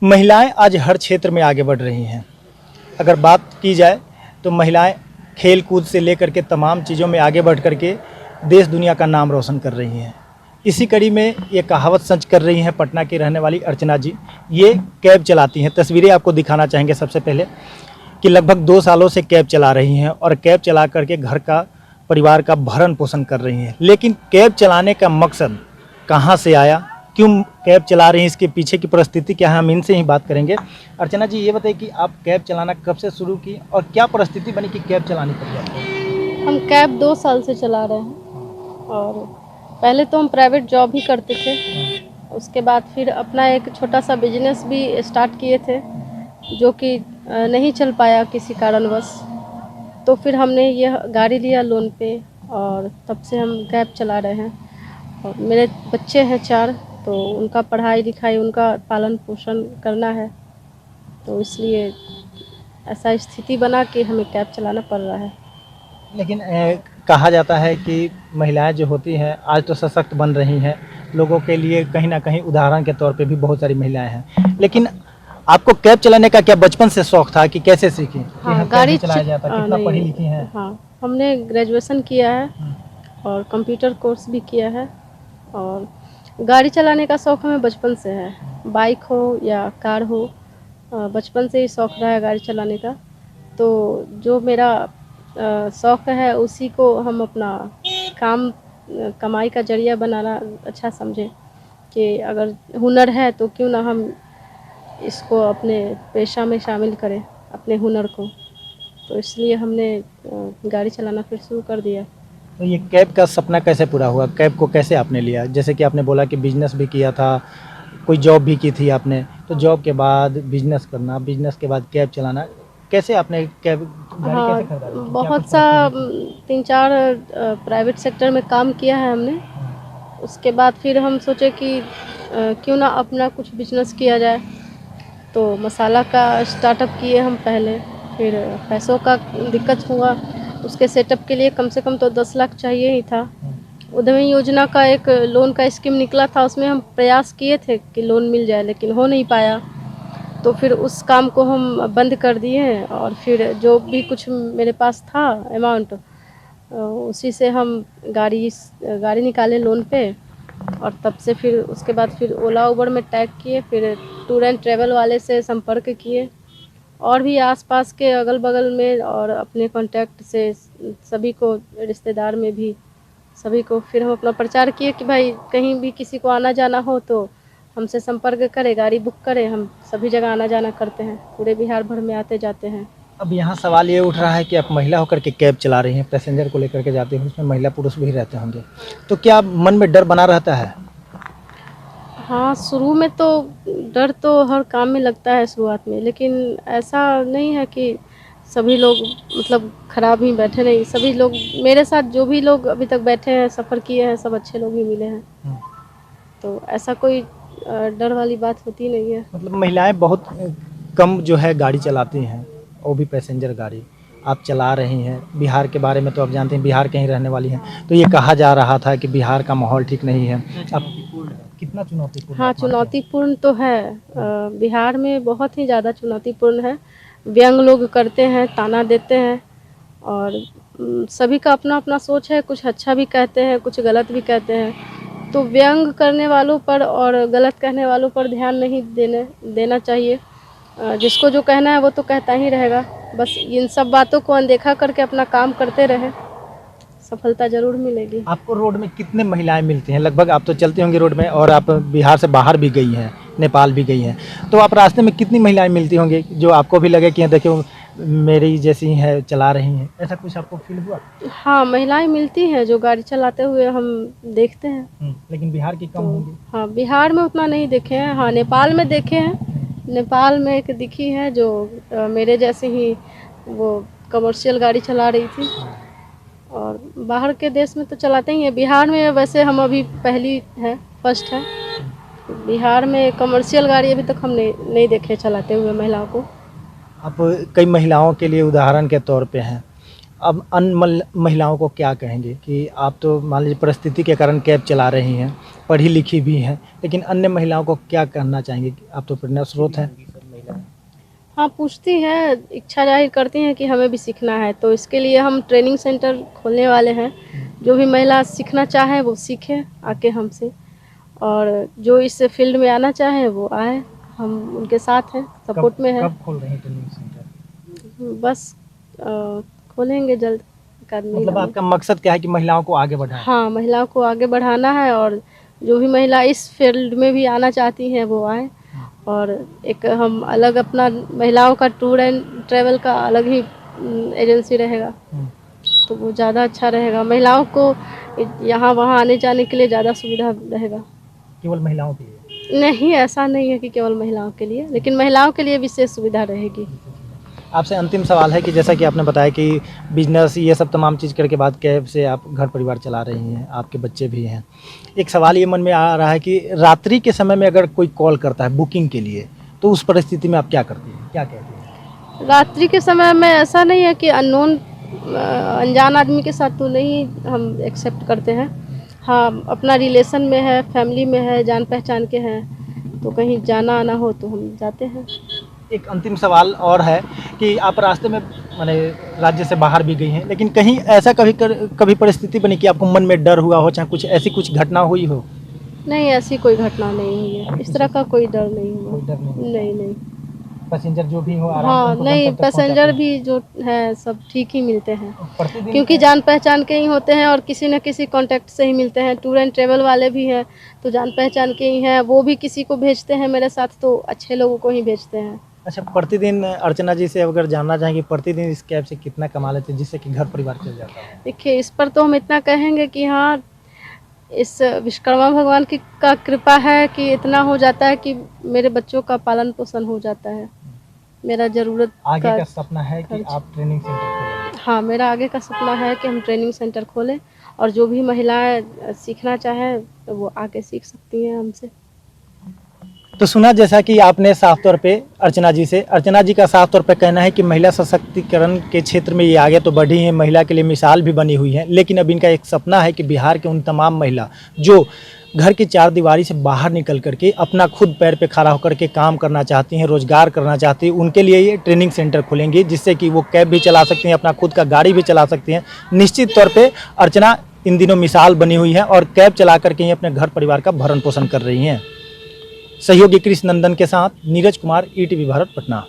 महिलाएं आज हर क्षेत्र में आगे बढ़ रही हैं। अगर बात की जाए तो महिलाएं खेल कूद से लेकर के तमाम चीज़ों में आगे बढ़ कर के देश दुनिया का नाम रोशन कर रही हैं। इसी कड़ी में ये कहावत सच कर रही हैं पटना की रहने वाली अर्चना जी। ये कैब चलाती हैं। तस्वीरें आपको दिखाना चाहेंगे सबसे पहले कि लगभग 2 सालों से कैब चला रही हैं और कैब चला करके घर का परिवार का भरण पोषण कर रही हैं। लेकिन कैब चलाने का मकसद कहाँ से आया, क्यों कैब चला रही हैं, इसके पीछे की परिस्थिति क्या है, हम इनसे ही बात करेंगे। अर्चना जी, ये बताइए कि आप कैब चलाना कब से शुरू की और क्या परिस्थिति बनी कि कैब चलानी पड़ी आपको? हम कैब 2 साल से चला रहे हैं और पहले तो हम प्राइवेट जॉब ही करते थे। उसके बाद फिर अपना एक छोटा सा बिजनेस भी स्टार्ट किए थे जो कि नहीं चल पाया किसी कारणवश। तो फिर हमने यह गाड़ी लिया लोन पे और तब से हम कैब चला रहे हैं। और मेरे बच्चे हैं 4, तो उनका पढ़ाई लिखाई, उनका पालन पोषण करना है, तो इसलिए ऐसा स्थिति बना कि हमें कैब चलाना पड़ रहा है। लेकिन कहा जाता है कि महिलाएं जो होती हैं आज तो सशक्त बन रही हैं, लोगों के लिए कहीं ना कहीं उदाहरण के तौर पे भी बहुत सारी महिलाएं हैं। लेकिन आपको कैब चलाने का क्या बचपन से शौक था कि कैसे सीखी? हाँ, गाड़ी चलाया जाता, कितना पढ़ी लिखी हैं? हाँ, हमने ग्रेजुएशन किया है और कंप्यूटर कोर्स भी किया है और गाड़ी चलाने का शौक़ हमें बचपन से है। बाइक हो या कार हो, बचपन से ही शौक़ रहा है गाड़ी चलाने का। तो जो मेरा शौक़ है उसी को हम अपना कमाई का जरिया बनाना अच्छा समझे कि अगर हुनर है तो क्यों ना हम इसको अपने पेशा में शामिल करें, अपने हुनर को। तो इसलिए हमने गाड़ी चलाना फिर शुरू कर दिया। तो ये कैब का सपना कैसे पूरा हुआ? कैब को कैसे आपने लिया? जैसे कि आपने बोला कि बिजनेस भी किया था, कोई जॉब भी की थी आपने, तो जॉब के बाद बिजनेस करना, बिजनेस के बाद कैब चलाना, कैसे आपने कैब गाड़ी कैसे खरीदा? बहुत सा 3-4 प्राइवेट सेक्टर में काम किया है हमने। उसके बाद फिर हम सोचे कि क्यों ना अपना कुछ बिजनेस किया जाए। तो मसाला का स्टार्टअप किए हम पहले, फिर पैसों का दिक्कत हुआ। उसके सेटअप के लिए कम से कम तो 10 लाख चाहिए ही था। उद्यमी योजना का एक लोन का स्कीम निकला था, उसमें हम प्रयास किए थे कि लोन मिल जाए, लेकिन हो नहीं पाया। तो फिर उस काम को हम बंद कर दिए और फिर जो भी कुछ मेरे पास था अमाउंट, उसी से हम गाड़ी निकाले लोन पे। और तब से फिर उसके बाद फिर ओला उबर में टैग किए, फिर टूर एंड ट्रैवल वाले से संपर्क किए और भी आसपास के अगल बगल में और अपने कांटेक्ट से सभी को, रिश्तेदार में भी सभी को फिर हम अपना प्रचार किए कि भाई कहीं भी किसी को आना जाना हो तो हमसे संपर्क करें, गाड़ी बुक करें। हम सभी जगह आना जाना करते हैं, पूरे बिहार भर में आते जाते हैं। अब यहाँ सवाल ये उठ रहा है कि आप महिला होकर के कैब चला रही हैं, पैसेंजर को लेकर के जाते हैं, उसमें महिला पुरुष भी रहते होंगे, तो क्या मन में डर बना रहता है? हाँ, शुरू में तो डर तो हर काम में लगता है शुरुआत में, लेकिन ऐसा नहीं है कि सभी लोग मतलब ख़राब ही बैठे, नहीं, सभी लोग मेरे साथ जो भी लोग अभी तक बैठे हैं, सफ़र किए हैं, सब अच्छे लोग ही मिले हैं। तो ऐसा कोई डर वाली बात होती नहीं है। मतलब महिलाएं बहुत कम जो है गाड़ी चलाती हैं, वो भी पैसेंजर गाड़ी। आप चला रही हैं। बिहार के बारे में तो आप जानते हैं, बिहार के ही रहने वाली हैं, तो ये कहा जा रहा था कि बिहार का माहौल ठीक नहीं है। अब कितना चुनौतीपूर्ण? हाँ, चुनौतीपूर्ण तो है। बिहार में बहुत ही ज़्यादा चुनौतीपूर्ण है। व्यंग लोग करते हैं, ताना देते हैं और सभी का अपना अपना सोच है। कुछ अच्छा भी कहते हैं, कुछ गलत भी कहते हैं। तो व्यंग करने वालों पर और गलत कहने वालों पर ध्यान नहीं देना चाहिए। जिसको जो कहना है वो तो कहता ही रहेगा। बस इन सब बातों को अनदेखा करके अपना काम करते रहे, सफलता ज़रूर मिलेगी। आपको रोड में कितने महिलाएं मिलती हैं? लगभग आप तो चलती होंगी रोड में और आप बिहार से बाहर भी गई हैं, नेपाल भी गई हैं, तो आप रास्ते में कितनी महिलाएं मिलती होंगी जो आपको भी लगे कि देखिए मेरी जैसी है, चला रही हैं, ऐसा कुछ आपको फील हुआ? हाँ, महिलाएं मिलती हैं जो गाड़ी चलाते हुए हम देखते हैं। लेकिन बिहार की कम होंगी? हाँ, बिहार में उतना नहीं देखे हैं। हाँ, नेपाल में देखे हैं। नेपाल में एक दिखी है जो मेरे जैसे ही वो कमर्शियल गाड़ी चला रही थी। और बाहर के देश में तो चलाते ही हैं। बिहार में वैसे हम अभी फर्स्ट है। बिहार में कमर्शियल गाड़ी अभी तक हमने नहीं देखे चलाते हुए महिलाओं को। आप कई महिलाओं के लिए उदाहरण के तौर पे हैं। अब अन्य महिलाओं को क्या कहेंगे कि आप तो मान लीजिए परिस्थिति के कारण कैब चला रही हैं, पढ़ी लिखी भी हैं, लेकिन अन्य महिलाओं को क्या कहना चाहेंगे? आप तो प्रेरणा स्रोत हैं। हाँ, पूछती हैं, इच्छा जाहिर करती हैं कि हमें भी सीखना है, तो इसके लिए हम ट्रेनिंग सेंटर खोलने वाले हैं। जो भी महिला सीखना चाहे वो सीखे आके हमसे, और जो इस फील्ड में आना चाहे वो आए, हम उनके साथ हैं, सपोर्ट में हैं। कब खोल रहे हैं ट्रेनिंग सेंटर? बस खोलेंगे जल्द। मतलब आपका मकसद क्या है कि महिलाओं को आगे बढ़ाएं? हाँ, महिलाओं को आगे बढ़ाना है, और जो भी महिला इस फील्ड में भी आना चाहती हैं वो आए। और एक हम अलग अपना महिलाओं का टूर एंड ट्रैवल का अलग ही एजेंसी रहेगा, तो वो ज़्यादा अच्छा रहेगा। महिलाओं को यहाँ वहाँ आने जाने के लिए ज़्यादा सुविधा रहेगा। केवल महिलाओं के लिए? नहीं, ऐसा नहीं है कि केवल महिलाओं के लिए, लेकिन महिलाओं के लिए विशेष सुविधा रहेगी। आपसे अंतिम सवाल है कि जैसा कि आपने बताया कि बिजनेस ये सब तमाम चीज़ करके बाद कैब से आप घर परिवार चला रही हैं, आपके बच्चे भी हैं। एक सवाल ये मन में आ रहा है कि रात्रि के समय में अगर कोई कॉल करता है बुकिंग के लिए, तो उस परिस्थिति में आप क्या करती हैं, क्या कहती हैं? रात्रि के समय में ऐसा नहीं है कि अननोन अनजान आदमी के साथ तो नहीं हम एक्सेप्ट करते हैं। हाँ, अपना रिलेशन में है, फैमिली में है, जान पहचान के हैं, तो कहीं जाना आना हो तो हम जाते हैं। एक अंतिम सवाल और है कि आप रास्ते में माने राज्य से बाहर भी गई हैं, लेकिन कहीं ऐसा कभी परिस्थिति बनी कि आपको मन में डर हुआ हो, चाहे कुछ ऐसी कुछ घटना हुई हो? नहीं, ऐसी कोई घटना नहीं हुई है, इस तरह का कोई डर नहीं हुआ। कोई डर नहीं? नहीं नहीं। पैसेंजर जो भी हो हाँ, उनको नहीं, गंतव्य तक पैसेंजर पहुंचाते भी जो है सब ठीक ही मिलते हैं, हैं? प्रतिदिन क्योंकि जान पहचान के ही होते हैं और किसी न किसी कांटेक्ट से ही मिलते हैं। टूर एंड ट्रैवल वाले भी हैं तो जान पहचान के ही हैं, वो भी किसी को भेजते हैं मेरे साथ तो अच्छे लोगों को ही भेजते हैं। अच्छा, प्रतिदिन अर्चना जी से अगर जानना चाहेंगे प्रतिदिन इस कैब से कितना कमा लेते हैं जिससे कि घर परिवार चल जाता है? देखिए, इस पर तो हम इतना कहेंगे कि हाँ, इस विश्वकर्मा भगवान की का कृपा है कि इतना हो जाता है कि मेरे बच्चों का पालन पोषण हो जाता है। मेरा ज़रूरत आगे का सपना है कि खर्च। आप ट्रेनिंग सेंटर खोलेंगे? हाँ, मेरा आगे का सपना है कि हम ट्रेनिंग सेंटर खोलें, और जो भी महिलाएं सीखना चाहें तो वो आके सीख सकती हैं हमसे। तो सुना जैसा कि आपने साफ तौर पे अर्चना जी से, अर्चना जी का साफ तौर पे कहना है कि महिला सशक्तिकरण के क्षेत्र में ये आगे तो बढ़ी हैं, महिला के लिए मिसाल भी बनी हुई है, लेकिन अब इनका एक सपना है कि बिहार के उन तमाम महिला जो घर की चार दीवारी से बाहर निकल करके अपना खुद पैर पे खड़ा होकर के काम करना चाहती हैं, रोजगार करना चाहती हैं, उनके लिए ये ट्रेनिंग सेंटर खोलेंगे जिससे कि वो कैब भी चला सकती हैं, अपना खुद का गाड़ी भी चला सकती हैं। निश्चित तौर पे अर्चना इन दिनों मिसाल बनी हुई है और कैब चला करके ही अपने घर परिवार का भरण पोषण कर रही हैं। सहयोगी कृष्ण नंदन के साथ नीरज कुमार, ईटीवी भारत, पटना।